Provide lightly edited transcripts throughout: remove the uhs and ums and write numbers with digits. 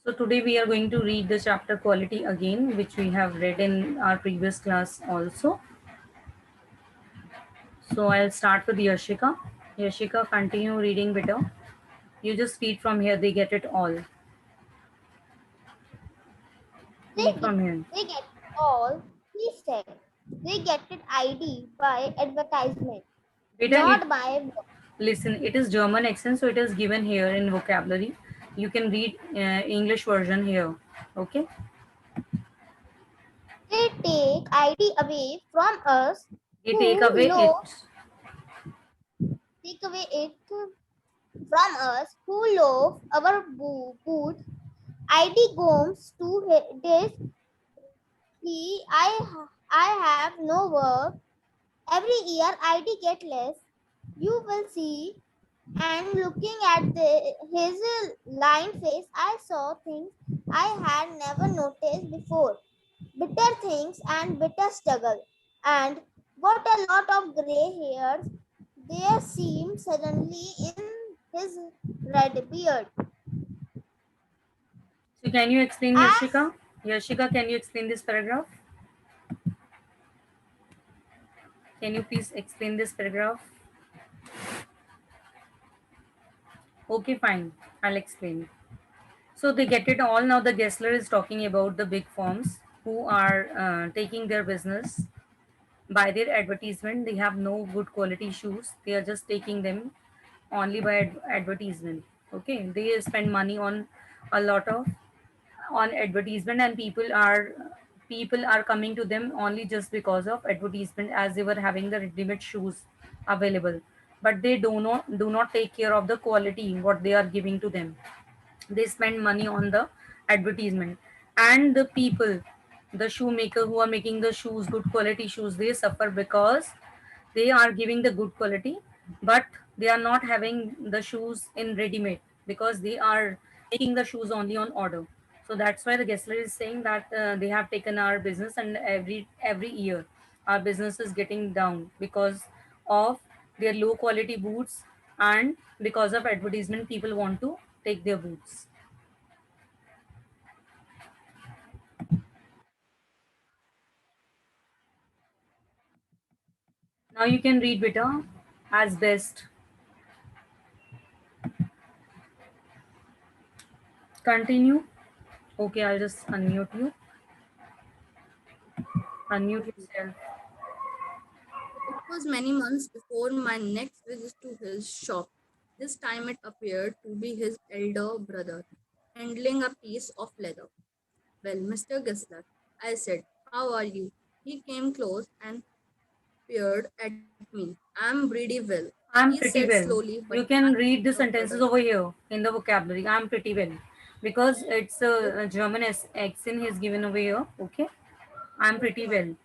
So today we are going to read the chapter quality again, which we have read in our previous class also. So I'll start with Yashika. Yashika, continue reading better. You just read from here, they get it all. Read They, from here. they get it all, he said. They get it ID by advertisement, Beta, not by word. listen, it is German accent, so it is given here in vocabulary. You can read English version here. Okay? They take ID away from us They take who away love, it. take away it from us who love our boots. ID goes to this. I have no work. Every year ID get less. You will see. And looking at his lined face, I saw things I had never noticed before. Bitter things and bitter struggle. And what a lot of gray hairs there seemed suddenly in his red beard. So can you explain As Yashika? Yashika, can you explain this paragraph? Can you please explain this paragraph? Okay, fine. I'll explain. So they get it all. Now the Gessler is talking about the big firms who are taking their business by their advertisement. They have no good quality shoes. They are just taking them only by advertisement. Okay, they spend money on a lot of on advertisement, and people are coming to them only just because of advertisement, as they were having the ready-made shoes available, but they do not take care of the quality what they are giving to them. They spend money on the advertisement, and the people, the shoemaker who are making the shoes, good quality shoes, they suffer because they are giving the good quality, but they are not having the shoes in ready made, because they are making the shoes only on order. So that's why the Gessler is saying that they have taken our business, and every year our business is getting down because of their low quality boots, and because of advertisement people want to take their boots. Now you can read better as best. Continue. Okay, I'll just unmute you. Unmute yourself. It was many months before my next visit to his shop. This time it appeared to be his elder brother, handling a piece of leather. Well, Mr. Gessler, I said, how are you? He came close and peered at me. I'm pretty well, he I'm said pretty well. slowly, but You my can read the elder sentences brother. over here in the vocabulary. I'm pretty well. Because it's a German accent is given over here. Okay. I'm pretty well.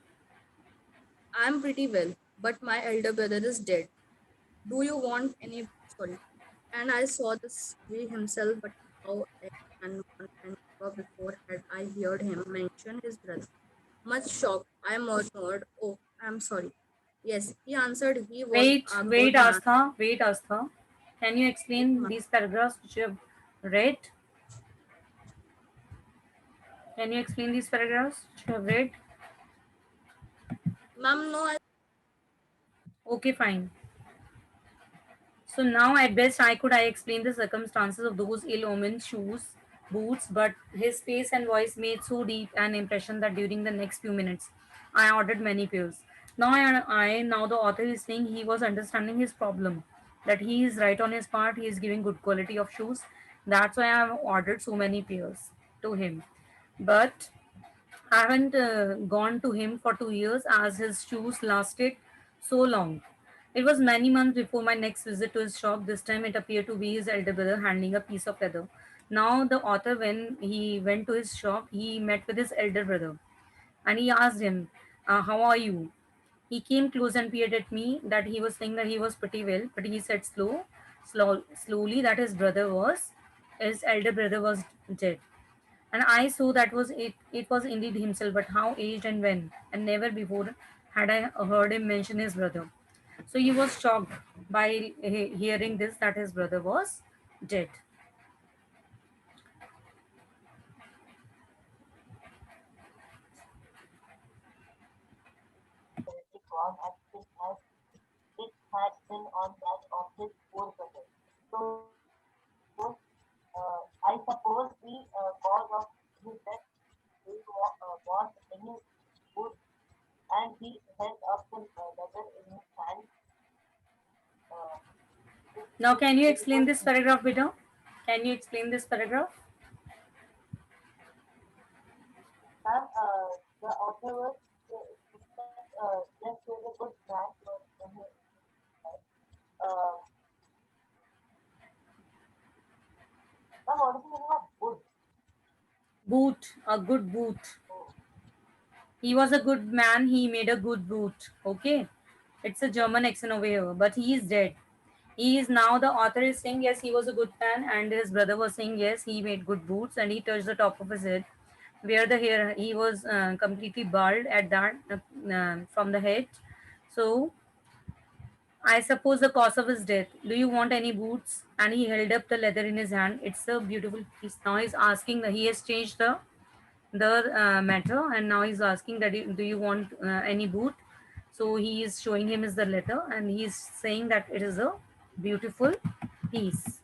I'm pretty well, but my elder brother is dead. Do you want any? Sorry. And I saw this way himself, but how and one and never before had I heard him mention his brother. Much shocked, I murmured, oh, I'm sorry. Yes, he answered he was Wait, a wait, good man. Astha. Wait, Astha. Can you Yes, explain ma'am. these paragraphs which you have read? Can you explain these paragraphs which you have read? Ma'am, no, I Okay, fine. So now at best I explain the circumstances of those ill-omened shoes, boots, but his face and voice made so deep an impression that during the next few minutes I ordered many pills. Now the author is saying he was understanding his problem, that he is right on his part, he is giving good quality of shoes. That's why I have ordered so many pairs to him. But I haven't gone to him for 2 years as his shoes lasted so long. It was many months before my next visit to his shop. This time it appeared to be his elder brother handling a piece of leather. Now, the author, when he went to his shop, he met with his elder brother and he asked him, how are you? He came close and peered at me, that he was saying that he was pretty well, but he said slowly that his elder brother was dead. And I saw that was it. It was indeed himself, but how aged and when? And never before had I heard him mention his brother. So he was shocked by hearing this, that his brother was dead. warm and thin as it had been on that of his poor brother. So I suppose the cause of his death, he want any food, and he held up the letter in his hand. Uh, Now, can you it explain was this paragraph, Beta? Can you explain this paragraph? ma'am, the author was that yes, he was a good man. Was in his life. Uh, ma'am, what is the meaning of good? Boot, a good boot. Oh, He was a good man, he made a good boot. Okay. It's a German accent over here, but he is dead. He is now, the author is saying yes, he was a good man, and his brother was saying yes, he made good boots, and he touched the top of his head where the hair, he was completely bald at that from the head. So I suppose the cause of his death. Do you want any boots? And he held up the leather in his hand. It's a beautiful piece. Now he's asking. He has changed the matter, and now he's asking that do you want any boot? So he is showing him is the letter, and he's saying that it is a beautiful piece.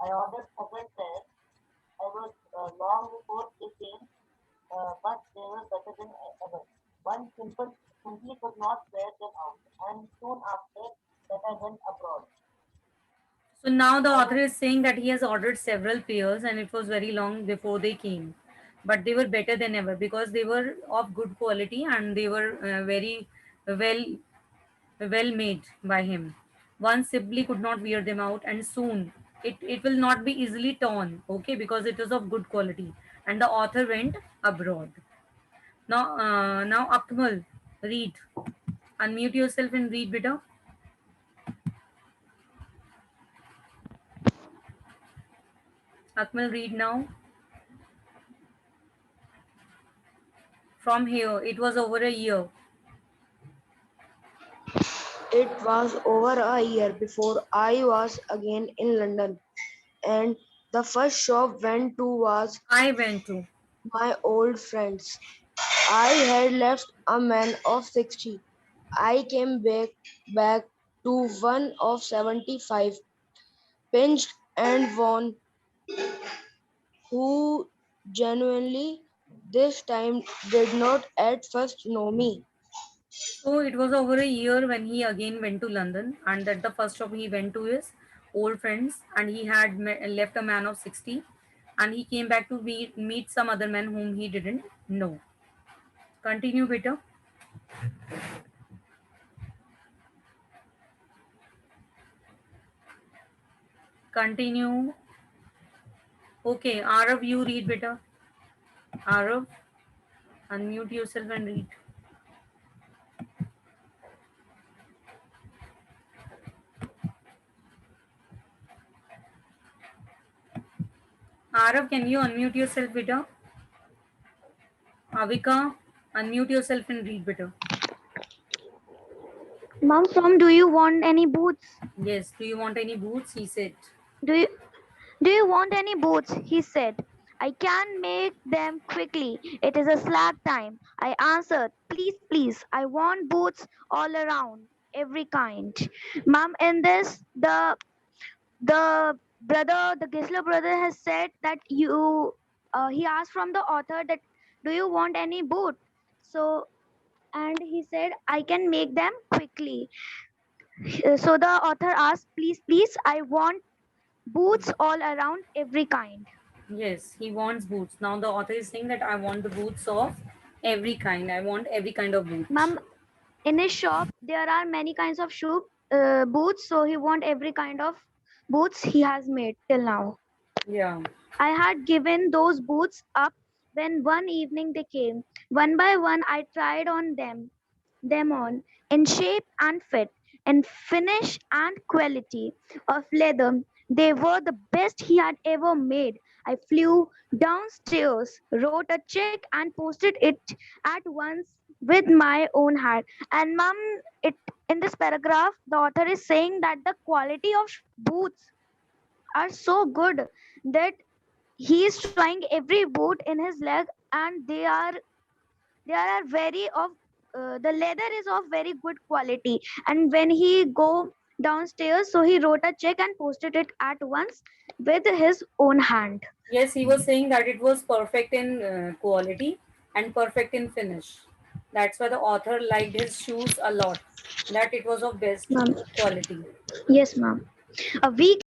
I ordered several pairs. I was long before they came, but they were better than ever. One simply could not wear them out, and soon after that I went abroad. So now the I author was is saying that he has ordered several pairs, and it was very long before they came, but they were better than ever because they were of good quality and they were very well made by him. One simply could not wear them out, and soon it will not be easily torn, okay, because it is of good quality. And the author went abroad. Now Akmal, read. Unmute yourself and read, beta. Akmal, read now. From here, it was over a year. It was over a year before I was again in London, and the first shop went to was I went to. my old friend's. I had left a man of 60. I came back to one of 75, pinched and worn, who genuinely this time did not at first know me. So it was over a year when he again went to London, and that the first shop he went to his old friends, and he had left a man of 60, and he came back to meet some other men whom he didn't know. Continue, Peter. Continue. Okay, Arav, you read, Peter. Arav, unmute yourself and read. Arav, can you unmute yourself, Peter? Avika, unmute yourself and read, Peter. Mom, from do you want any boots? Yes, do you want any boots? He said. Do you do you want any boots? He said. I can make them quickly. It is a slack time. I answered, please, please. I want boots all around, every kind. Mom, in this, the Gisler brother has said that he asked from the author that do you want any boot? So and he said I can make them quickly. So the author asked, please, please, I want boots all around, every kind. Yes, he wants boots. Now the author is saying that I want the boots of every kind. I want every kind of boot. Ma'am, in his shop there are many kinds of boots, so he want every kind of boots he has made till now. Yeah. I had given those boots up when one evening they came. One by one I tried on them on, in shape and fit, in finish and quality of leather. They were the best he had ever made. I flew downstairs, wrote a check, and posted it at once with my own hand. And mum, it in this paragraph, the author is saying that the quality of boots are so good that he is trying every boot in his leg, and they are they are very of the leather is of very good quality. And when he go downstairs, so he wrote a check and posted it at once with his own hand. Yes, he was saying that it was perfect in quality and perfect in finish. That's why the author liked his shoes a lot, that it was of best Ma'am. quality. Yes, ma'am. A week